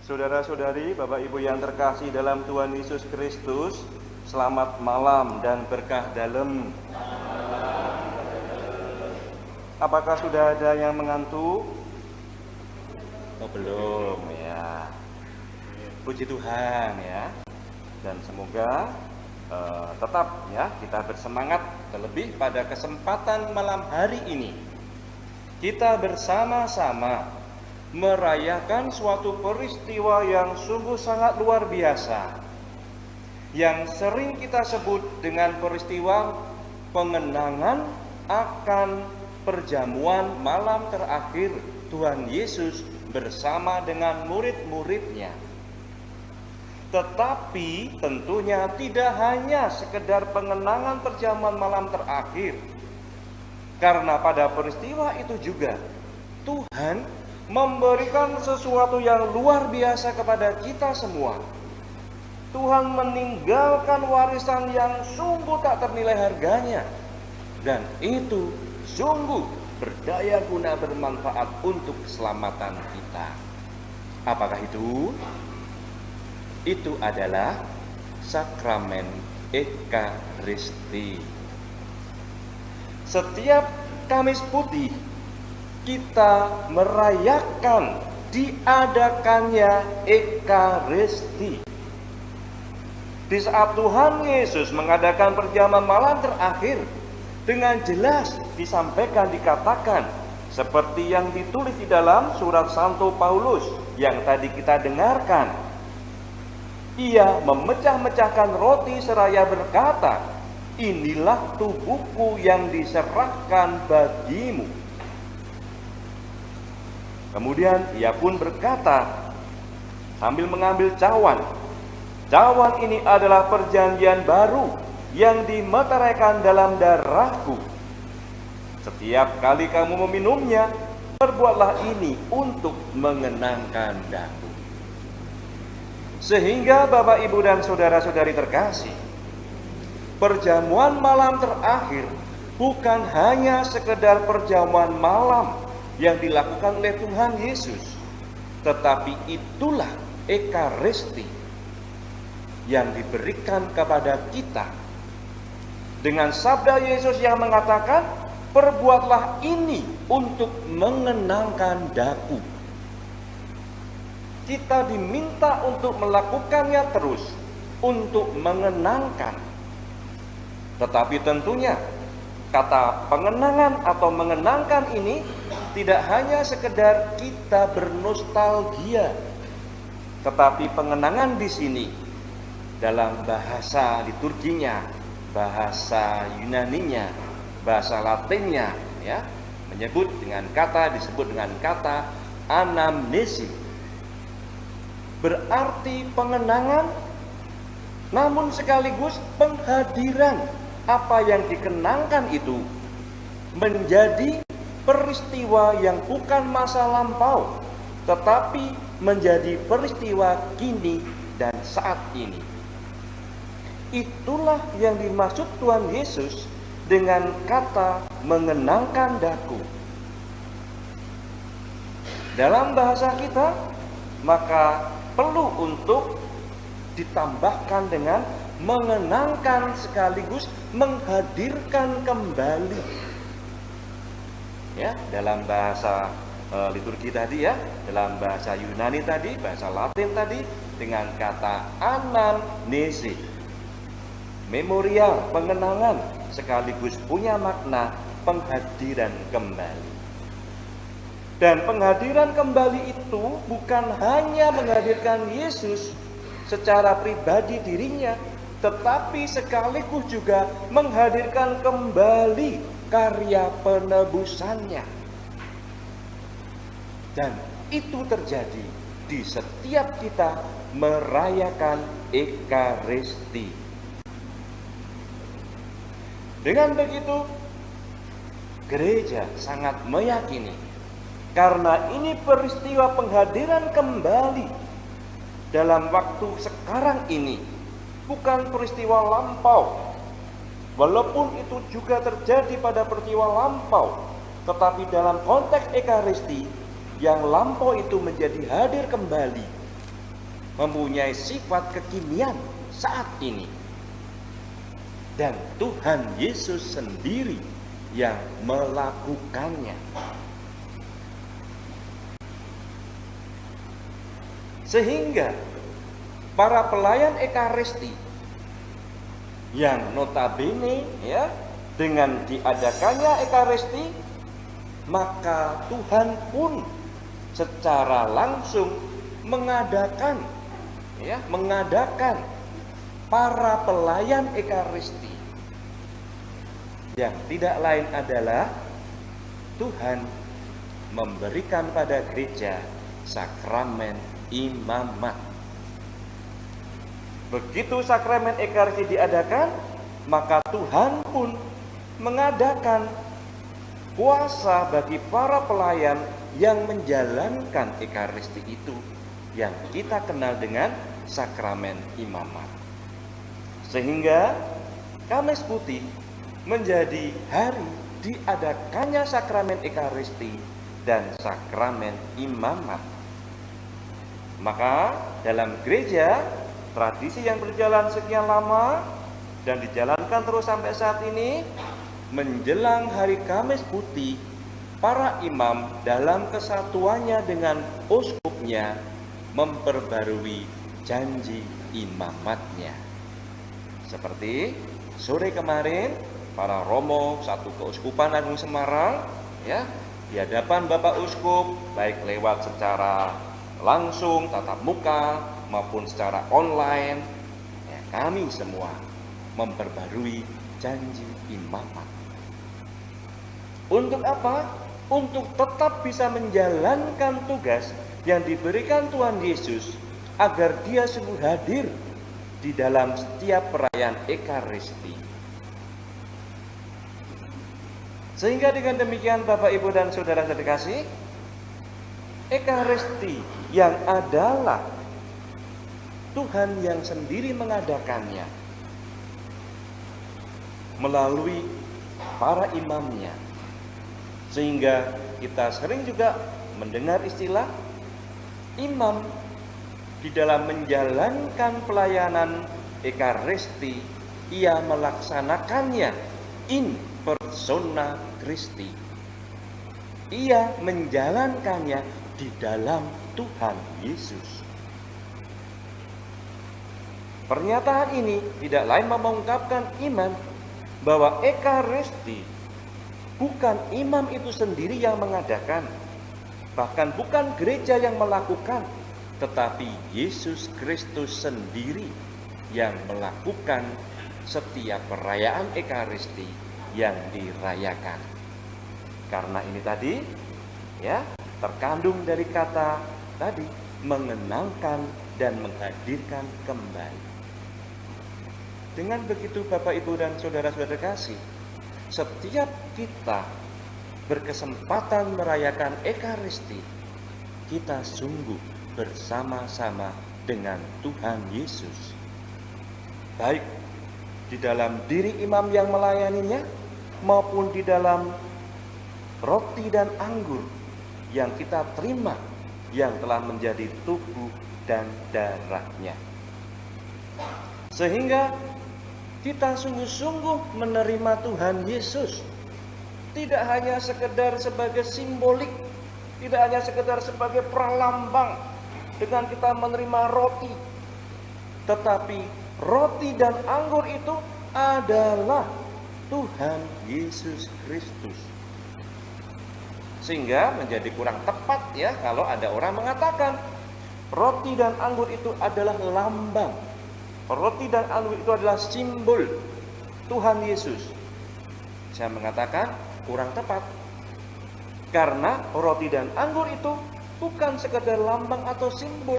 Saudara-saudari, Bapak Ibu yang terkasih dalam Tuhan Yesus Kristus, selamat malam dan berkah dalam. Apakah sudah ada yang mengantuk? Oh, belum ya. Puji Tuhan ya. Dan semoga tetap ya kita bersemangat, terlebih pada kesempatan malam hari ini. Kita bersama-sama merayakan suatu peristiwa yang sungguh sangat luar biasa, yang sering kita sebut dengan peristiwa pengenangan akan perjamuan malam terakhir Tuhan Yesus bersama dengan murid-muridnya. Tetapi tentunya tidak hanya sekedar pengenangan perjamuan malam terakhir, karena pada peristiwa itu juga Tuhan memberikan sesuatu yang luar biasa kepada kita semua. Tuhan meninggalkan warisan yang sungguh tak ternilai harganya, dan itu sungguh berdaya guna bermanfaat untuk keselamatan kita. Apakah itu? Itu adalah sakramen Ekaristi. Setiap Kamis Putih kita merayakan diadakannya Ekaristi. Di saat Tuhan Yesus mengadakan perjamuan malam terakhir, dengan jelas disampaikan, dikatakan seperti yang ditulis di dalam surat Santo Paulus yang tadi kita dengarkan. Ia memecah-mecahkan roti seraya berkata, "Inilah tubuhku yang diserahkan bagimu." Kemudian ia pun berkata sambil mengambil cawan, "Cawan ini adalah perjanjian baru yang dimeteraikan dalam darahku. Setiap kali kamu meminumnya, perbuatlah ini untuk mengenangkan aku." Sehingga Bapak, Ibu, dan saudara-saudari terkasih, perjamuan malam terakhir bukan hanya sekedar perjamuan malam yang dilakukan oleh Tuhan Yesus, tetapi itulah Ekaristi yang diberikan kepada kita dengan sabda Yesus yang mengatakan, "Perbuatlah ini untuk mengenangkan daku." Kita diminta untuk melakukannya terus, untuk mengenangkan. Tetapi tentunya kata pengenangan atau mengenangkan ini tidak hanya sekedar kita bernostalgia, tetapi pengenangan di sini dalam bahasa liturginya, bahasa Yunaninya, bahasa Latinnya ya, disebut dengan kata anamnesi. Berarti pengenangan, namun sekaligus penghadiran apa yang dikenangkan itu menjadi peristiwa yang bukan masa lampau, tetapi menjadi peristiwa kini dan saat ini. Itulah yang dimaksud Tuhan Yesus dengan kata mengenangkan daku. Dalam bahasa kita, maka perlu untuk ditambahkan dengan mengenangkan sekaligus menghadirkan kembali. Ya, dalam bahasa liturgi tadi ya, dalam bahasa Yunani tadi, bahasa Latin tadi dengan kata anamnesi. Memorial, pengenangan, sekaligus punya makna penghadiran kembali. Dan penghadiran kembali itu bukan hanya menghadirkan Yesus secara pribadi dirinya, tetapi sekaligus juga menghadirkan kembali karya penebusannya. Dan itu terjadi di setiap kita merayakan Ekaristi. Dengan begitu, gereja sangat meyakini, karena ini peristiwa penghadiran kembali dalam waktu sekarang ini, bukan peristiwa lampau. Walaupun itu juga terjadi pada peristiwa lampau, tetapi dalam konteks Ekaristi, yang lampau itu menjadi hadir kembali, mempunyai sifat kekinian saat ini. Dan Tuhan Yesus sendiri yang melakukannya. Sehingga para pelayan Ekaristi yang notabene ya dengan diadakannya Ekaristi, maka Tuhan pun secara langsung mengadakan para pelayan Ekaristi yang tidak lain adalah Tuhan memberikan pada gereja sakramen imamat. Begitu sakramen Ekaristi diadakan, maka Tuhan pun mengadakan kuasa bagi para pelayan yang menjalankan Ekaristi itu, yang kita kenal dengan sakramen imamat. Sehingga Kamis Putih menjadi hari diadakannya sakramen Ekaristi dan sakramen imamat. Maka dalam gereja, tradisi yang berjalan sekian lama dan dijalankan terus sampai saat ini, menjelang hari Kamis Putih, para imam dalam kesatuannya dengan uskupnya memperbarui janji imamatnya. Seperti sore kemarin, para romo satu Keuskupan Agung Semarang ya, di hadapan Bapak Uskup, baik lewat secara langsung tatap muka maupun secara online, ya, kami semua memperbarui janji imamat. Untuk apa? Untuk tetap bisa menjalankan tugas yang diberikan Tuhan Yesus, agar Dia sungguh hadir di dalam setiap perayaan Ekaristi. Sehingga dengan demikian Bapak, Ibu, dan Saudara terkasih, Ekaristi yang adalah Tuhan yang sendiri mengadakannya melalui para imamnya. Sehingga kita sering juga mendengar istilah imam di dalam menjalankan pelayanan Ekaristi, ia melaksanakannya in persona Christi. Ia menjalankannya di dalam Tuhan Yesus. Pernyataan ini tidak lain mengungkapkan iman bahwa Ekaristi bukan imam itu sendiri yang mengadakan, bahkan bukan gereja yang melakukan, tetapi Yesus Kristus sendiri yang melakukan setiap perayaan Ekaristi yang dirayakan. Karena ini tadi ya, terkandung dari kata tadi, mengenalkan dan menghadirkan kembali. Dengan begitu Bapak, Ibu, dan Saudara-saudara kasih, setiap kita berkesempatan merayakan Ekaristi, kita sungguh bersama-sama dengan Tuhan Yesus, baik di dalam diri imam yang melayaninya maupun di dalam roti dan anggur yang kita terima, yang telah menjadi tubuh dan darahnya. Sehingga kita sungguh-sungguh menerima Tuhan Yesus, tidak hanya sekedar sebagai simbolik, tidak hanya sekedar sebagai pralambang dengan kita menerima roti, tetapi roti dan anggur itu adalah Tuhan Yesus Kristus. Sehingga menjadi kurang tepat ya kalau ada orang mengatakan roti dan anggur itu adalah lambang, roti dan anggur itu adalah simbol Tuhan Yesus. Saya mengatakan kurang tepat, karena roti dan anggur itu bukan sekedar lambang atau simbol.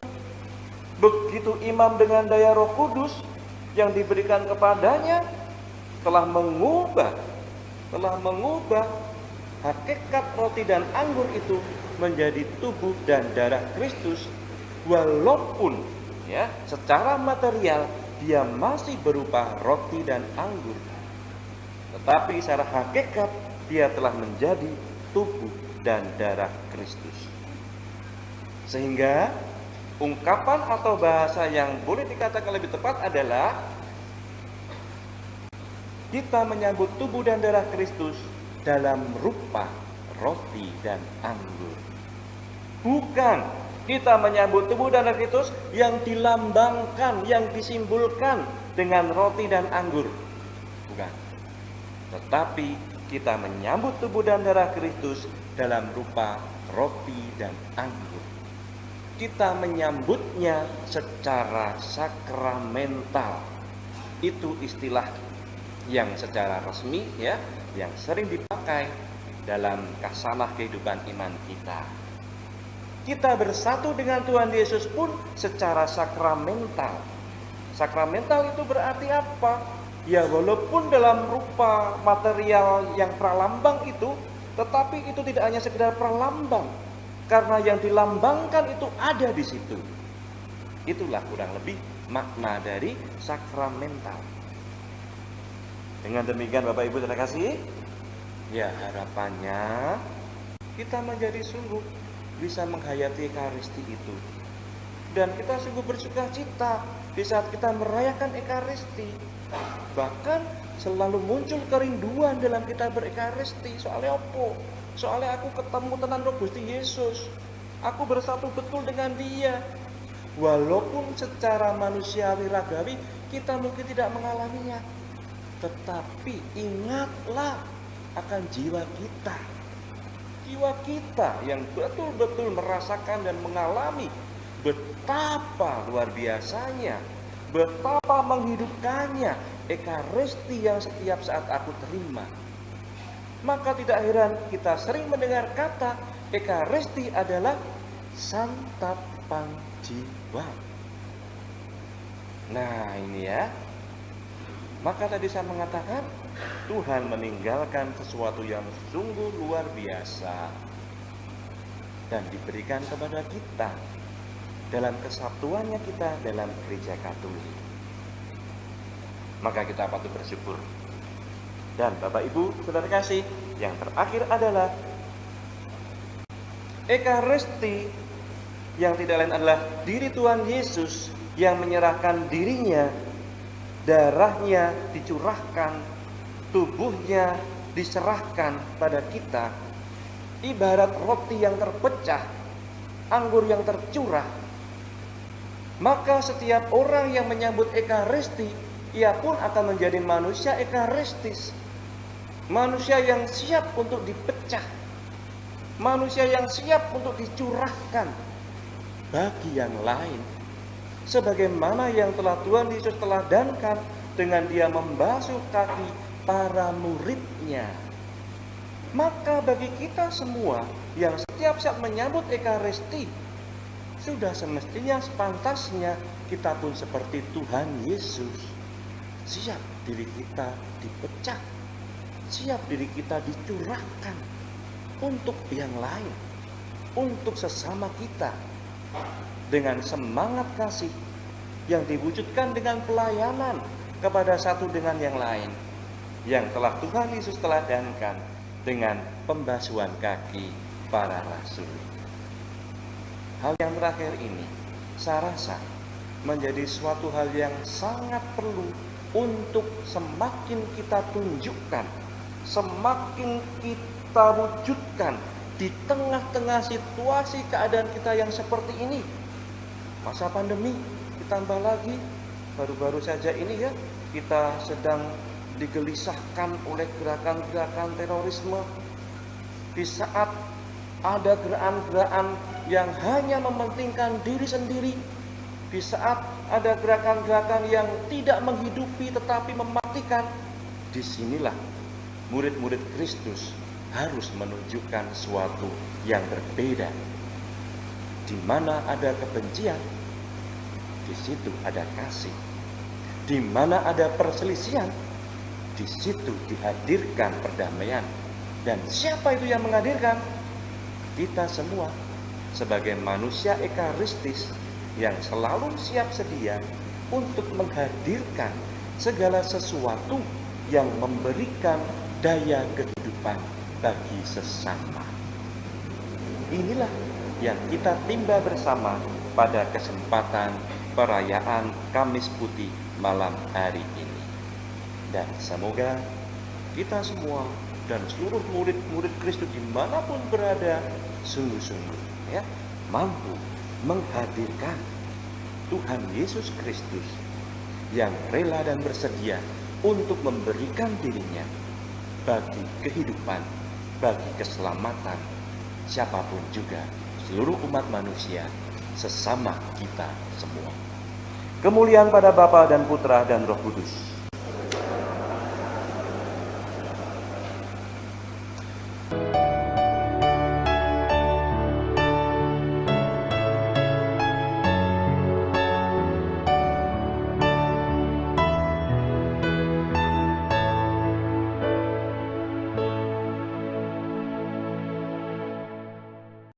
Begitu imam dengan daya Roh Kudus yang diberikan kepadanya telah mengubah hakikat roti dan anggur itu menjadi tubuh dan darah Kristus, walaupun ya secara material dia masih berupa roti dan anggur, tetapi secara hakikat dia telah menjadi tubuh dan darah Kristus. Sehingga Ungkapan atau bahasa yang boleh dikatakan lebih tepat adalah kita menyambut tubuh dan darah Kristus dalam rupa roti dan anggur. Bukan kita menyambut tubuh dan darah Kristus yang dilambangkan, yang disimbolkan dengan roti dan anggur. Bukan. Tetapi kita menyambut tubuh dan darah Kristus dalam rupa roti dan anggur. Kita menyambutnya secara sakramental. Itu istilah yang secara resmi ya, yang sering dipakai dalam kasanah kehidupan iman kita. Kita bersatu dengan Tuhan Yesus pun secara sakramental. Sakramental itu berarti apa? Ya walaupun dalam rupa material yang pralambang itu, tetapi itu tidak hanya sekedar pralambang. Karena yang dilambangkan itu ada di situ. Itulah kurang lebih makna dari sakramental. Dengan demikian Bapak Ibu terima kasih. Ya harapannya kita menjadi sungguh bisa menghayati Ekaristi itu. Dan kita sungguh bersuka cita di saat kita merayakan Ekaristi. Bahkan selalu muncul kerinduan dalam kita berekaristi. Soalnya apa? Soalnya aku ketemu tenan roh Gusti Yesus. Aku bersatu betul dengan Dia. Walaupun secara manusiawi ragawi kita mungkin tidak mengalaminya, tetapi ingatlah akan jiwa kita. Jiwa kita yang betul-betul merasakan dan mengalami betapa luar biasanya, betapa menghidupkannya Ekaristi yang setiap saat aku terima. Maka tidak heran kita sering mendengar kata Ekaristi adalah santapan jiwa. Nah ini ya. Maka tadi saya mengatakan Tuhan meninggalkan sesuatu yang sungguh luar biasa dan diberikan kepada kita dalam kesatuannya kita dalam gereja Katolik. Maka kita patut bersyukur. Dan Bapak Ibu saudara kasih, yang terakhir adalah Ekaristi yang tidak lain adalah diri Tuhan Yesus yang menyerahkan dirinya, darahnya dicurahkan, tubuhnya diserahkan pada kita, ibarat roti yang terpecah, anggur yang tercurah. Maka setiap orang yang menyambut Ekaristi, ia pun akan menjadi manusia ekaristis. Manusia yang siap untuk dipecah, manusia yang siap untuk dicurahkan bagi yang lain, sebagaimana yang telah Tuhan Yesus teladankan dengan Dia membasuh kaki para muridnya. Maka bagi kita semua yang setiap saat menyambut Ekaristi, sudah semestinya sepantasnya kita pun seperti Tuhan Yesus, siap diri kita dipecah, siap diri kita dicurahkan untuk yang lain, untuk sesama kita, dengan semangat kasih yang diwujudkan dengan pelayanan kepada satu dengan yang lain, yang telah Tuhan Yesus teladankan dengan pembasuhan kaki para rasul. Hal yang terakhir ini saya rasa menjadi suatu hal yang sangat perlu untuk semakin kita tunjukkan, semakin kita wujudkan di tengah-tengah situasi keadaan kita yang seperti ini. Masa pandemi, ditambah lagi baru-baru saja ini ya, kita sedang digelisahkan oleh gerakan-gerakan terorisme. Di saat ada gerakan-gerakan yang hanya mementingkan diri sendiri, di saat ada gerakan-gerakan yang tidak menghidupi tetapi mematikan, disinilah murid-murid Kristus harus menunjukkan sesuatu yang berbeda. Di mana ada kebencian, di situ ada kasih. Di mana ada perselisihan, di situ dihadirkan perdamaian. Dan siapa itu yang menghadirkan? Kita semua sebagai manusia ekaristis yang selalu siap sedia untuk menghadirkan segala sesuatu yang memberikan daya kehidupan bagi sesama. Inilah yang kita timba bersama pada kesempatan perayaan Kamis Putih malam hari ini. Dan semoga kita semua dan seluruh murid-murid Kristus dimanapun berada sungguh-sungguh ya mampu menghadirkan Tuhan Yesus Kristus yang rela dan bersedia untuk memberikan dirinya bagi kehidupan, bagi keselamatan siapapun juga, seluruh umat manusia, sesama kita semua. Kemuliaan pada Bapa dan Putra dan Roh Kudus,